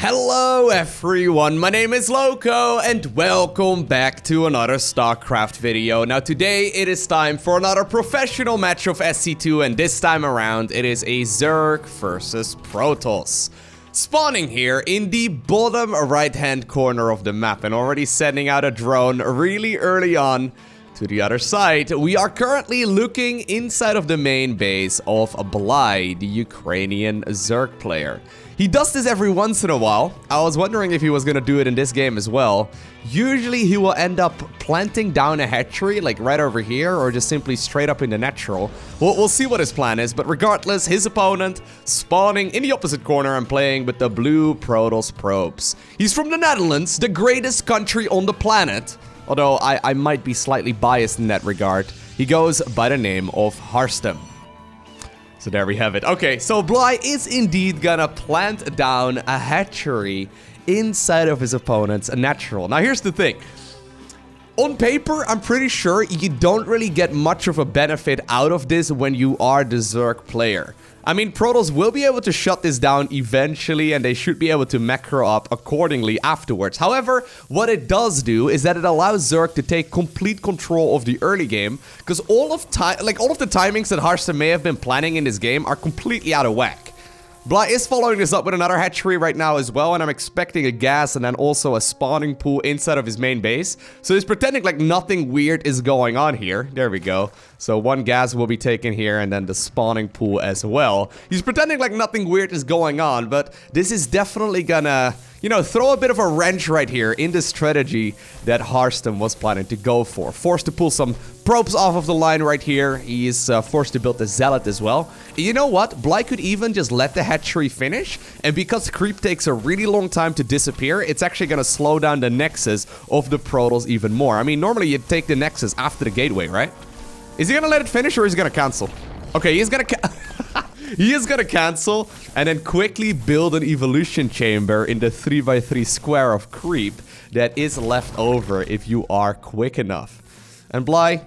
Hello everyone, my name is Lowko and welcome back to another StarCraft video. Now today it is time for another professional match of SC2 and this time around it is a Zerg versus Protoss. Spawning here in the bottom right hand corner of the map and already sending out a drone really early on to the other side. We are currently looking inside of the main base of Bly, the Ukrainian Zerg player. He does this every once in a while. I was wondering if he was gonna do it in this game as well. Usually he will end up planting down a hatchery, like right over here, or just simply straight up in the natural. We'll see what his plan is, but regardless, his opponent spawning in the opposite corner and playing with the blue Protoss probes. He's from the Netherlands, the greatest country on the planet. Although I might be slightly biased in that regard. He goes by the name of Harstem. So there we have it. Okay, so Bly is indeed gonna plant down a hatchery inside of his opponent's natural. Now here's the thing. On paper, I'm pretty sure you don't really get much of a benefit out of this when you are the Zerg player. I mean, Protoss will be able to shut this down eventually and they should be able to macro up accordingly afterwards. However, what it does do is that it allows Zerg to take complete control of the early game because all of the timings that Harstem may have been planning in this game are completely out of whack. Bly is following this up with another hatchery right now as well, and I'm expecting a gas and then also a spawning pool inside of his main base. So he's pretending like nothing weird is going on here. There we go. So one gas will be taken here and then the spawning pool as well. He's pretending like nothing weird is going on, but this is definitely gonna, you know, throw a bit of a wrench right here in the strategy that Harstem was planning to go for. Forced to pull some probes off of the line right here. He is forced to build the Zealot as well. You know what? Bly could even just let the hatchery finish, and because creep takes a really long time to disappear, it's actually going to slow down the nexus of the Protoss even more. I mean, normally you'd take the nexus after the gateway, right? Is he going to let it finish or is he going to cancel? Okay, he's going to he is gonna cancel and then quickly build an evolution chamber in the 3x3 square of creep that is left over if you are quick enough. And Bly,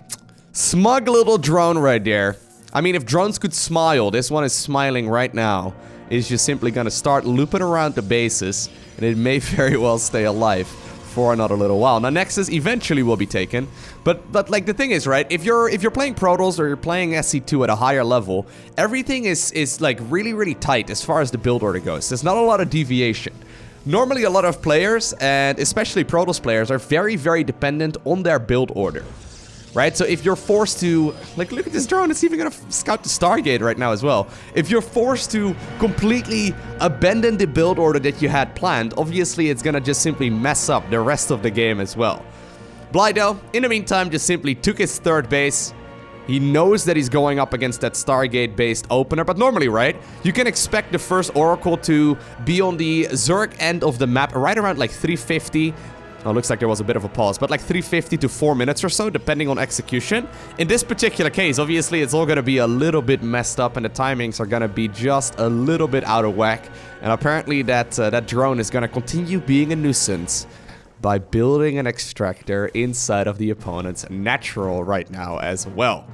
smug little drone right there. I mean, if drones could smile, this one is smiling right now. It's just simply gonna start looping around the bases and it may very well stay alive for another little while. Now Nexus eventually will be taken, but like the thing is, right, if you're playing Protoss or you're playing SC2 at a higher level, everything is like really tight as far as the build order goes. There's not a lot of deviation. Normally a lot of players, and especially Protoss players, are very dependent on their build order. Right, so if you're forced to, like, look at this drone, it's even gonna scout the Stargate right now as well. If you're forced to completely abandon the build order that you had planned, obviously it's gonna just simply mess up the rest of the game as well. Bly, though, in the meantime, just simply took his third base. He knows that he's going up against that Stargate-based opener, but normally, right, you can expect the first Oracle to be on the Zerg end of the map right around like 350. Oh, looks like there was a bit of a pause, but like 350 to 4 minutes or so, depending on execution. In this particular case, obviously, it's all going to be a little bit messed up, and the timings are going to be just a little bit out of whack. And apparently, that drone is going to continue being a nuisance by building an extractor inside of the opponent's natural right now as well.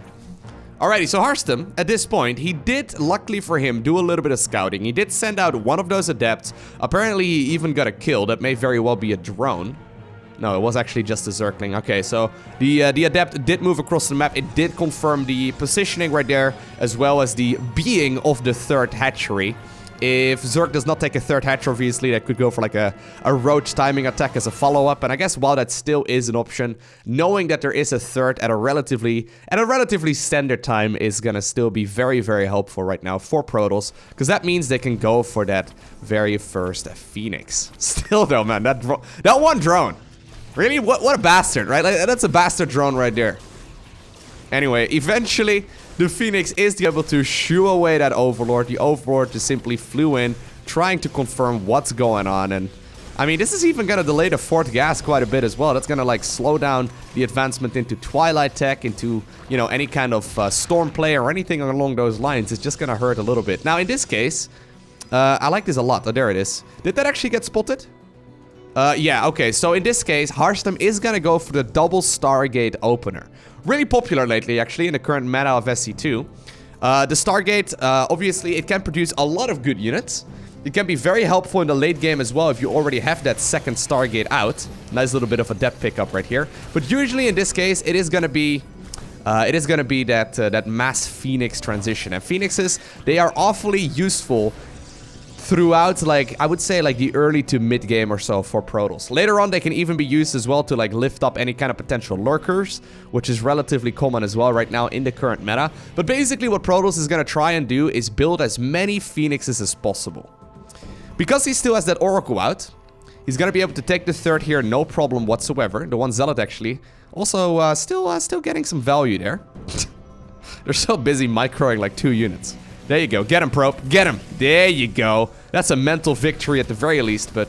Alrighty, so Harstem, at this point, he did, luckily for him, do a little bit of scouting. He did send out one of those adepts. Apparently, he even got a kill. That may very well be a drone. No, it was actually just a Zergling. Okay, so the Adept did move across the map. It did confirm the positioning right there, as well as the being of the third hatchery. If Zerg does not take a third hatchery, obviously, that could go for like a roach timing attack as a follow-up. And I guess while that still is an option, knowing that there is a third at a relatively standard time is gonna still be very helpful right now for Protoss, because that means they can go for that very first Phoenix. Still though, man, that one drone. Really? What a bastard, right? Like, that's a bastard drone right there. Anyway, eventually, the Phoenix is able to shoo away that Overlord. The Overlord just simply flew in, trying to confirm what's going on. And, I mean, this is even going to delay the fourth gas quite a bit as well. That's going to, like, slow down the advancement into Twilight Tech, into, you know, any kind of Storm play or anything along those lines. It's just going to hurt a little bit. Now, in this case, I like this a lot. Oh, there it is. Did that actually get spotted? Yeah, okay, so in this case, Harstem is gonna go for the double Stargate opener. Really popular lately, actually, in the current meta of SC2. The Stargate, obviously, it can produce a lot of good units. It can be very helpful in the late game as well if you already have that second Stargate out. Nice little bit of a depth pickup right here. But usually in this case, it is going to be that mass Phoenix transition. And Phoenixes, they are awfully useful throughout, like, I would say, like, the early to mid game or so for Protoss. Later on, they can even be used as well to, like, lift up any kind of potential lurkers, which is relatively common as well right now in the current meta. But basically, what Protoss is going to try and do is build as many Phoenixes as possible. Because he still has that Oracle out, he's going to be able to take the third here, no problem whatsoever. The one Zealot, actually. Also, still getting some value there. They're so busy microing, like, 2 units. There you go. Get him, Probe. Get him. There you go. That's a mental victory at the very least, but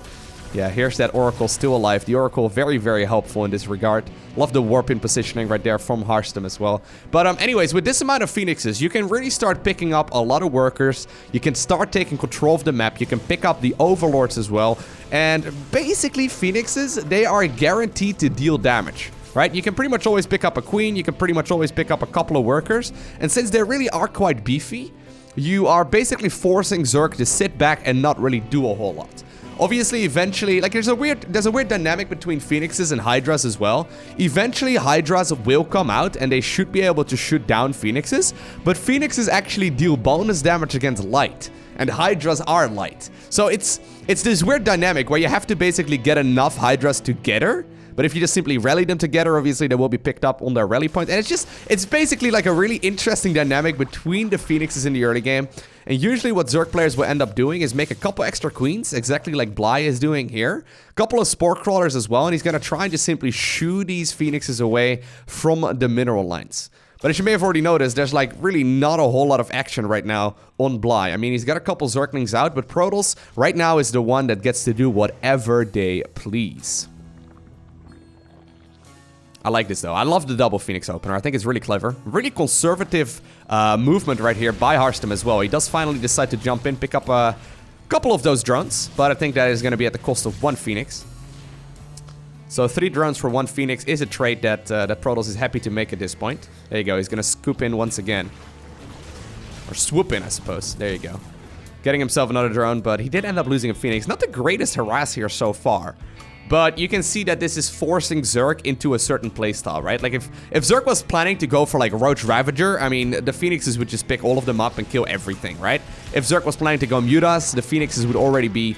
yeah, here's that Oracle still alive. The Oracle very, very helpful in this regard. Love the warp in positioning right there from Harstem as well. But anyways, with this amount of Phoenixes, you can really start picking up a lot of workers. You can start taking control of the map. You can pick up the Overlords as well. And basically, Phoenixes, they are guaranteed to deal damage. Right? You can pretty much always pick up a Queen. You can pretty much always pick up a couple of workers. And since they really are quite beefy, you are basically forcing Zerg to sit back and not really do a whole lot. Obviously, eventually, like, there's a weird dynamic between Phoenixes and Hydras as well. Eventually, Hydras will come out and they should be able to shoot down Phoenixes, but Phoenixes actually deal bonus damage against light, and Hydras are light. So it's this weird dynamic where you have to basically get enough Hydras together. But if you just simply rally them together, obviously they will be picked up on their rally point. And it's basically like a really interesting dynamic between the Phoenixes in the early game. And usually what Zerg players will end up doing is make a couple extra Queens, exactly like Bly is doing here. A couple of Spore Crawlers as well, and he's going to try and just simply shoo these Phoenixes away from the mineral lines. But as you may have already noticed, there's like really not a whole lot of action right now on Bly. I mean, he's got a couple Zerglings out, but Protoss right now is the one that gets to do whatever they please. I like this, though. I love the double Phoenix opener. I think it's really clever. Really conservative movement right here by Harstem as well. He does finally decide to jump in, pick up a couple of those drones, but I think that is going to be at the cost of 1 Phoenix. So 3 drones for 1 Phoenix is a trade that Protoss is happy to make at this point. There you go. He's going to scoop in once again. Or swoop in, I suppose. There you go. Getting himself another drone, but he did end up losing a Phoenix. Not the greatest harass here so far. But you can see that this is forcing Zerg into a certain playstyle, right? Like, if Zerg was planning to go for, like, Roach Ravager, I mean, the Phoenixes would just pick all of them up and kill everything, right? If Zerg was planning to go Mutas, the Phoenixes would already be,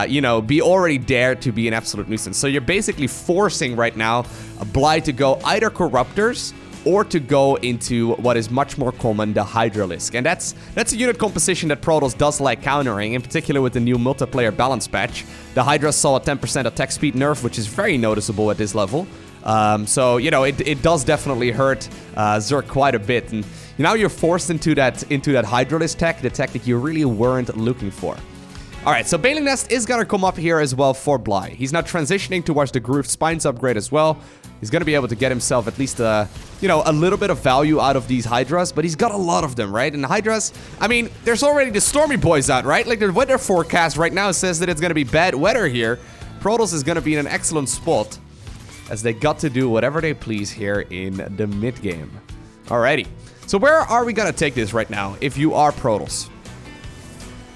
you know, be already there to be an absolute nuisance. So you're basically forcing right now Bly to go either Corruptors or to go into what is much more common, the Hydralisk. And that's a unit composition that Protoss does like countering, in particular with the new multiplayer balance patch. The Hydra saw a 10% attack speed nerf, which is very noticeable at this level. So, you know, it does definitely hurt Zerg quite a bit. And now you're forced into that Hydralisk tech, the tech that you really weren't looking for. Alright, so Baneling Nest is gonna come up here as well for Bly. He's now transitioning towards the Grooved Spines upgrade as well. He's gonna be able to get himself at least, you know, a little bit of value out of these Hydras, but he's got a lot of them, right? And Hydras, I mean, there's already the Stormy Boys out, right? Like, the weather forecast right now says that it's gonna be bad weather here. Protoss is gonna be in an excellent spot, as they got to do whatever they please here in the mid-game. Alrighty, so where are we gonna take this right now, if you are Protoss?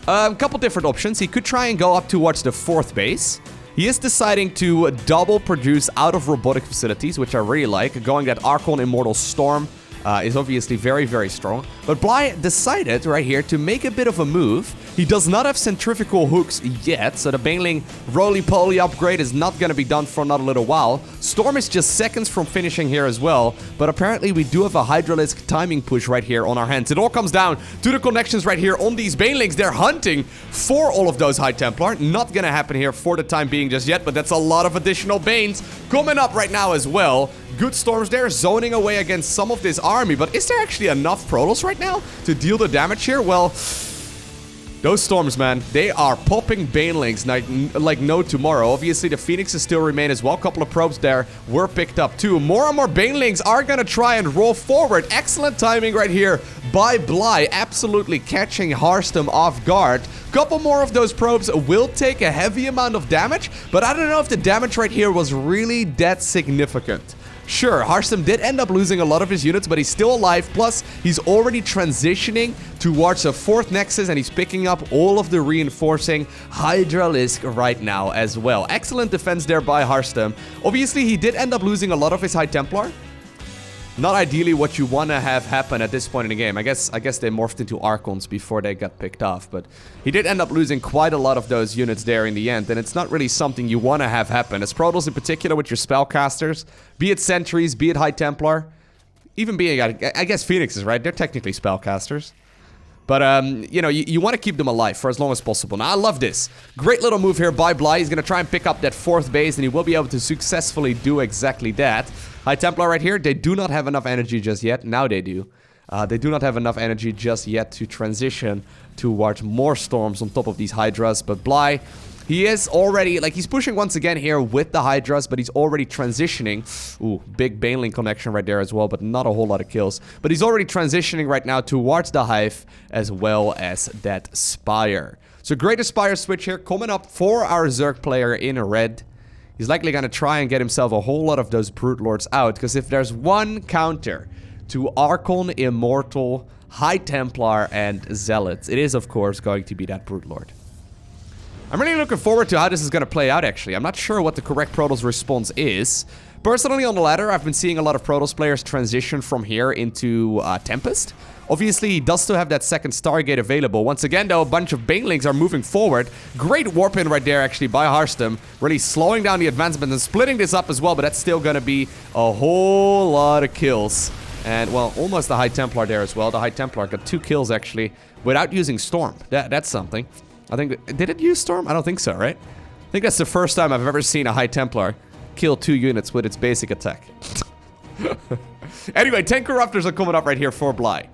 A couple different options. He could try and go up towards the 4th base. He is deciding to double produce out of robotic facilities, which I really like. Going that Archon Immortal Storm is obviously very, very strong. But Bly decided right here to make a bit of a move. He does not have centrifugal hooks yet, so the Baneling roly-poly upgrade is not going to be done for another little while. Storm is just seconds from finishing here as well, but apparently we do have a Hydralisk timing push right here on our hands. It all comes down to the connections right here on these Banelings. They're hunting for all of those High Templar. Not going to happen here for the time being just yet, but that's a lot of additional Banes coming up right now as well. Good Storms there, zoning away against some of this army, but is there actually enough Protoss right now to deal the damage here? Well, those Storms, man, they are popping Banelings like no tomorrow. Obviously, the Phoenixes still remain as well. A couple of probes there were picked up too. More and more Banelings are going to try and roll forward. Excellent timing right here by Bly, absolutely catching Harstem off guard. Couple more of those probes will take a heavy amount of damage, but I don't know if the damage right here was really that significant. Sure, Harstem did end up losing a lot of his units, but he's still alive. Plus, he's already transitioning towards a 4th Nexus, and he's picking up all of the reinforcing Hydralisk right now as well. Excellent defense there by Harstem. Obviously, he did end up losing a lot of his High Templar. Not ideally what you want to have happen at this point in the game. I guess they morphed into Archons before they got picked off, but he did end up losing quite a lot of those units there in the end, and it's not really something you want to have happen. As Protoss in particular with your spellcasters, be it Sentries, be it High Templar, even being, I guess Phoenixes, right? They're technically spellcasters. But, you know, you want to keep them alive for as long as possible. Now, I love this. Great little move here by Bly. He's going to try and pick up that 4th base, and he will be able to successfully do exactly that. High Templar right here, they do not have enough energy just yet. Now they do. They do not have enough energy just yet to transition towards more storms on top of these Hydras. But Bly, he is already, like, he's pushing once again here with the Hydras, but he's already transitioning. Ooh, big Baneling connection right there as well, but not a whole lot of kills. But he's already transitioning right now towards the Hive as well as that Spire. So great Spire switch here coming up for our Zerg player in red. He's likely going to try and get himself a whole lot of those Brute Lords out, because if there's one counter to Archon, Immortal, High Templar, and Zealots, it is, of course, going to be that Brute Lord. I'm really looking forward to how this is going to play out, actually. I'm not sure what the correct Protoss response is. Personally, on the ladder, I've been seeing a lot of Protoss players transition from here into Tempest. Obviously, he does still have that 2nd Stargate available. Once again, though, a bunch of Banelings are moving forward. Great warp in right there, actually, by Harstem. Really slowing down the advancement and splitting this up as well, but that's still going to be a whole lot of kills. And, well, almost the High Templar there as well. The High Templar got 2 kills, actually, without using Storm. That's something. I think... Did it use Storm? I don't think so, right? I think that's the first time I've ever seen a High Templar kill 2 units with its basic attack. Anyway, 10 Corruptors are coming up right here for Bly.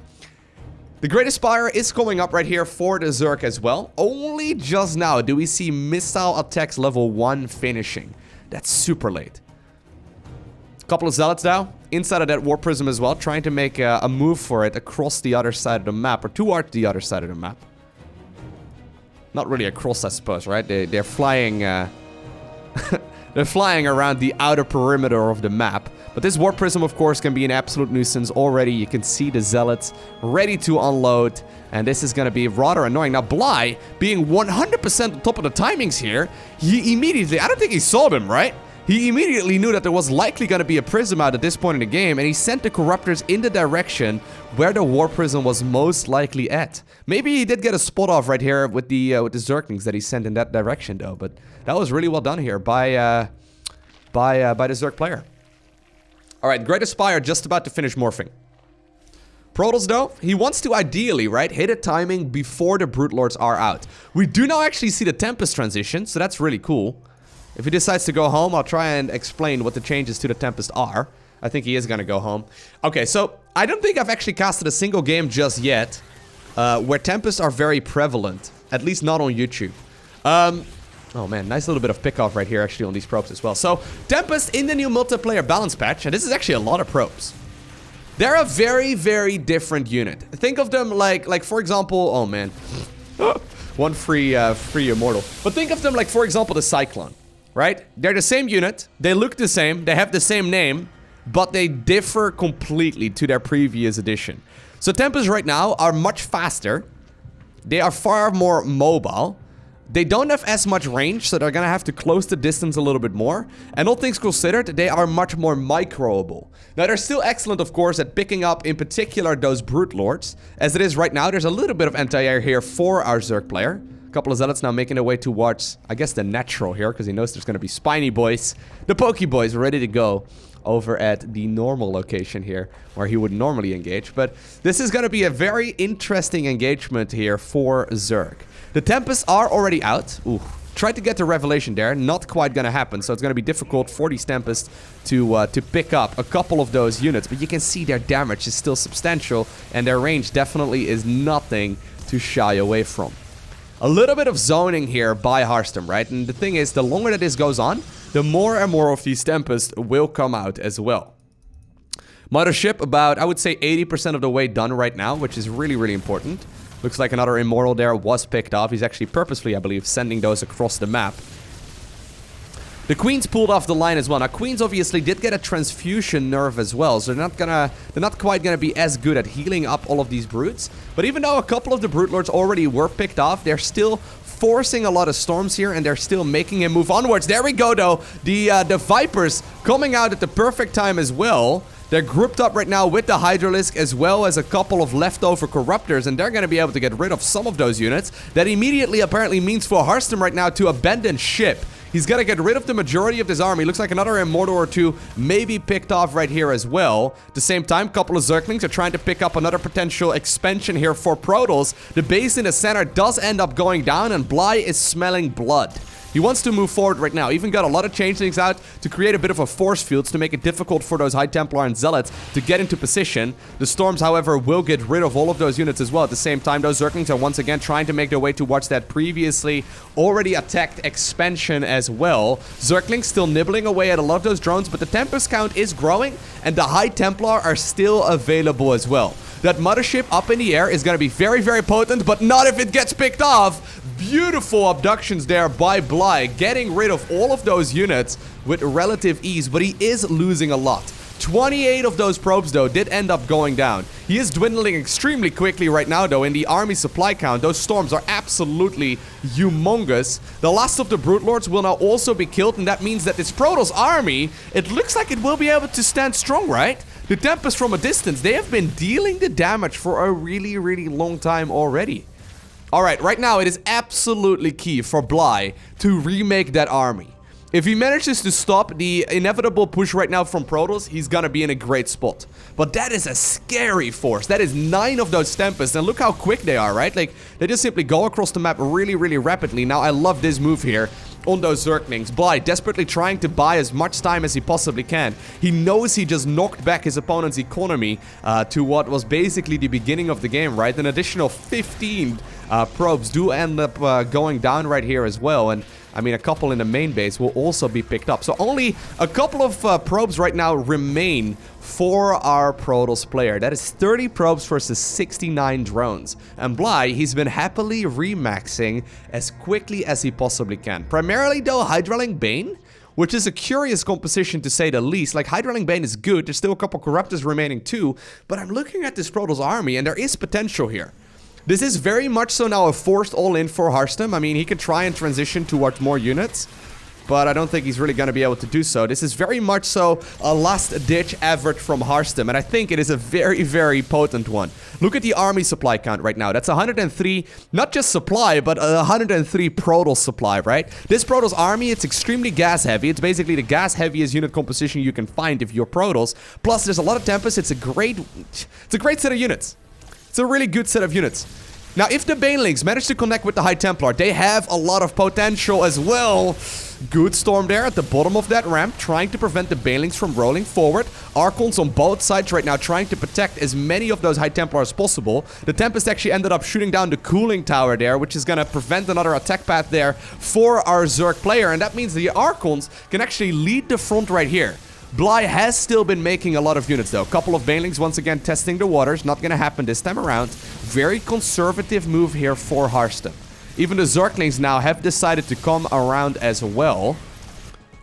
The Great Spire is coming up right here for the Zerg as well. Only just now do we see missile attacks level 1 finishing. That's super late. Couple of Zealots now, inside of that War Prism as well, trying to make a move for it across the other side of the map, or towards the other side of the map. Not really across, I suppose, right? They're flying, they're flying around the outer perimeter of the map. But this War Prism, of course, can be an absolute nuisance already. You can see the Zealots ready to unload. And this is going to be rather annoying. Now, Bly, being 100% on top of the timings here, he immediately... I don't think he saw them, right? He immediately knew that there was likely going to be a Prism out at this point in the game. And he sent the Corruptors in the direction where the War Prism was most likely at. Maybe he did get a spot off right here with the Zerglings that he sent in that direction, though. But that was really well done here by the Zerg player. Alright, Great Spire just about to finish morphing. Protoss, though, he wants to ideally, right, hit a timing before the Brute Lords are out. We do now actually see the Tempest transition, so that's really cool. If he decides to go home, I'll try and explain what the changes to the Tempest are. I think he is going to go home. Okay, so I don't think I've actually casted a single game just yet where Tempests are very prevalent, at least not on YouTube. Oh man, nice little bit of pick-off right here actually on these probes as well. So, Tempest in the new multiplayer balance patch, and this is actually a lot of probes. They're a very, very different unit. Think of them like for example, oh man. One free immortal. But think of them like, for example, the Cyclone, right? They're the same unit, they look the same, they have the same name, but they differ completely to their previous edition. So Tempests right now are much faster, they are far more mobile, they don't have as much range, so they're gonna have to close the distance a little bit more. And all things considered, they are much more microable. Now, they're still excellent, of course, at picking up, in particular, those Brute Lords. As it is right now, there's a little bit of anti-air here for our Zerg player. A couple of Zealots now making their way towards, I guess, the natural here, because he knows there's gonna be Spiny Boys. The Pokey Boys ready to go over at the normal location here, where he would normally engage. But this is gonna be a very interesting engagement here for Zerg. The Tempests are already out. Ooh, tried to get the Revelation there. Not quite gonna happen, so it's gonna be difficult for these Tempests to pick up a couple of those units. But you can see their damage is still substantial, and their range definitely is nothing to shy away from. A little bit of zoning here by Harstem, right? And the thing is, the longer that this goes on, the more and more of these Tempests will come out as well. Mothership about, I would say, 80% of the way done right now, which is really, really important. Looks like another Immortal there was picked off. He's actually purposefully, I believe, sending those across the map. The Queens pulled off the line as well. Now, Queens obviously did get a transfusion nerf as well, so they're not quite gonna be as good at healing up all of these brutes. But even though a couple of the Brute Lords already were picked off, they're still forcing a lot of storms here, and they're still making him move onwards. There we go, though. The Vipers coming out at the perfect time as well. They're grouped up right now with the Hydralisk as well as a couple of leftover Corruptors, and they're going to be able to get rid of some of those units. That immediately apparently means for Harstem right now to abandon ship. He's got to get rid of the majority of his army. Looks like another Immortal or two may be picked off right here as well. At the same time, a couple of Zerglings are trying to pick up another potential expansion here for Protoss. The base in the center does end up going down, and Bly is smelling blood. He wants to move forward right now. Even got a lot of changelings out to create a bit of a force field to make it difficult for those High Templar and Zealots to get into position. The Storms, however, will get rid of all of those units as well. At the same time, those Zerglings are once again trying to make their way towards that previously already attacked expansion as well. Zerglings still nibbling away at a lot of those drones, but the Tempest count is growing, and the High Templar are still available as well. That mothership up in the air is going to be very, very potent, but not if it gets picked off. Beautiful abductions there by Bly, getting rid of all of those units with relative ease, but he is losing a lot. 28 of those probes, though, did end up going down. He is dwindling extremely quickly right now, though, in the army supply count. Those storms are absolutely humongous. The last of the Brute Lords will now also be killed, and that means that this Protoss army, it looks like it will be able to stand strong, right? The Tempest from a distance, they have been dealing the damage for a really, really long time already. Alright, right now it is absolutely key for Bly to remake that army. If he manages to stop the inevitable push right now from Protoss, he's gonna be in a great spot. But that is a scary force. That is 9 of those Tempests, and look how quick they are, right? Like, they just simply go across the map really, really rapidly. Now, I love this move here on those Zerglings. Bly desperately trying to buy as much time as he possibly can. He knows he just knocked back his opponent's economy to what was basically the beginning of the game, right? An additional 15 probes do end up going down right here as well, and I mean, a couple in the main base will also be picked up. So only a couple of probes right now remain for our Protoss player. That is 30 probes versus 69 drones. And Bly, he's been happily remaxing as quickly as he possibly can. Primarily, though, Hydraling Bane, which is a curious composition to say the least. Like, Hydraling Bane is good. There's still a couple Corruptors remaining too. But I'm looking at this Protoss army, and there is potential here. This is very much so now a forced all-in for Harstem. I mean, he can try and transition towards more units, but I don't think he's really going to be able to do so. This is very much so a last-ditch effort from Harstem, and I think it is a very, very potent one. Look at the army supply count right now. That's 103, not just supply, but 103 Protoss supply, right? This Protoss army, it's extremely gas-heavy. It's basically the gas-heaviest unit composition you can find if you're Protoss. Plus, there's a lot of Tempest. It's a great set of units. It's a really good set of units. Now, if the Banelings manage to connect with the High Templar, they have a lot of potential as well. Good storm there at the bottom of that ramp, trying to prevent the Banelings from rolling forward. Archons on both sides right now trying to protect as many of those High Templar as possible. The Tempest actually ended up shooting down the cooling tower there, which is going to prevent another attack path there for our Zerg player. And that means the Archons can actually lead the front right here. Bly has still been making a lot of units, though. A couple of Banelings once again testing the waters. Not going to happen this time around. Very conservative move here for Harstem. Even the Zerglings now have decided to come around as well.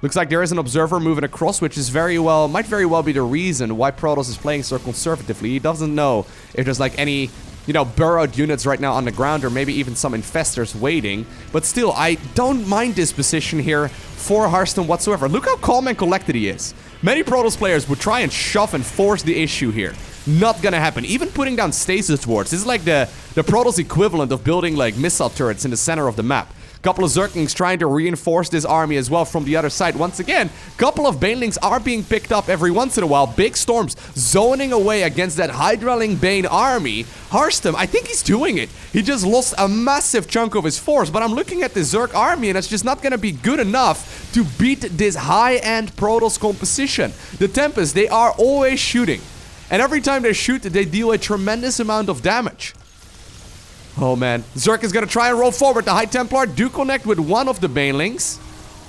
Looks like there is an observer moving across, which is might very well be the reason why Protoss is playing so conservatively. He doesn't know if there's like any, you know, burrowed units right now on the ground, or maybe even some infestors waiting. But still, I don't mind this position here for Harstem whatsoever. Look how calm and collected he is. Many Protoss players would try and shove and force the issue here. Not gonna happen. Even putting down stasis wards. This is like the Protoss equivalent of building like missile turrets in the center of the map. Couple of Zerglings trying to reinforce this army as well from the other side. Once again, couple of Banelings are being picked up every once in a while. Big storms zoning away against that Hydraling Bane army. Harstem, I think he's doing it. He just lost a massive chunk of his force, but I'm looking at the Zerg army and it's just not gonna be good enough to beat this high-end Protoss composition. The Tempest, they are always shooting. And every time they shoot, they deal a tremendous amount of damage. Oh man, Zerg is gonna try and roll forward. The High Templar do connect with one of the Banelings.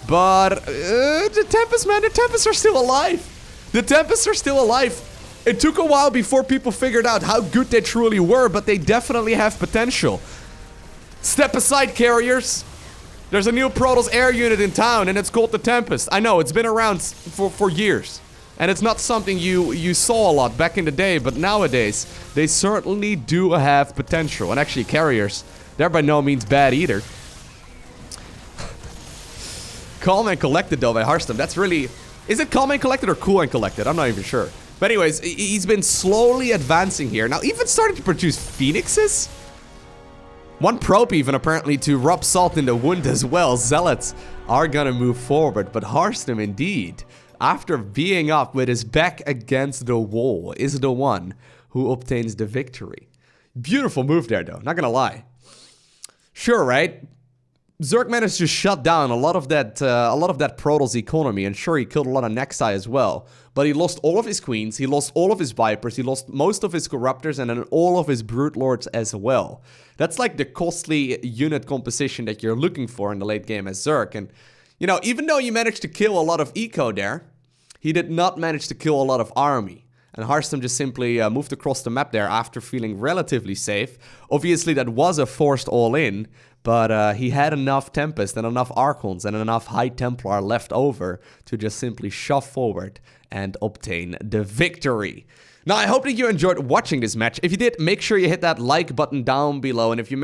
But the Tempest, man, the Tempests are still alive. The Tempests are still alive. It took a while before people figured out how good they truly were, but they definitely have potential. Step aside, carriers. There's a new Protoss air unit in town, and it's called the Tempest. I know, it's been around for years. And it's not something you saw a lot back in the day, but nowadays, they certainly do have potential. And actually, carriers, they're by no means bad either. Calm and collected, though, by Harstem. That's really... Is it calm and collected or cool and collected? I'm not even sure. But anyways, he's been slowly advancing here. Now, even starting to produce phoenixes? One probe even, apparently, to rub salt in the wound as well. Zealots are gonna move forward, but Harstem, indeed, after being up with his back against the wall, is the one who obtains the victory. Beautiful move there, though. Not gonna lie. Sure, right? Zerg managed to shut down a lot of that Protoss economy, and sure, he killed a lot of Nexi as well. But he lost all of his queens, he lost all of his vipers, he lost most of his corruptors, and then all of his brute lords as well. That's like the costly unit composition that you're looking for in the late game as Zerg. And you know, even though you managed to kill a lot of eco there, he did not manage to kill a lot of army. And Harstem just simply moved across the map there after feeling relatively safe. Obviously, that was a forced all-in, but he had enough Tempest and enough Archons and enough High Templar left over to just simply shove forward and obtain the victory. Now, I hope that you enjoyed watching this match. If you did, make sure you hit that like button down below. And if you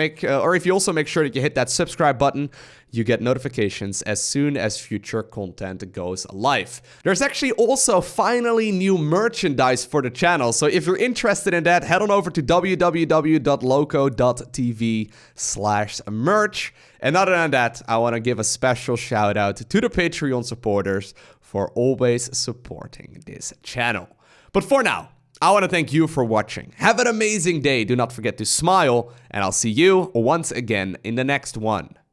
also make sure that you hit that subscribe button, you get notifications as soon as future content goes live. There's actually also finally new merchandise for the channel. So if you're interested in that, head on over to www.lowko.tv/merch. And other than that, I want to give a special shout out to the Patreon supporters for always supporting this channel. But for now, I want to thank you for watching. Have an amazing day. Do not forget to smile, and I'll see you once again in the next one.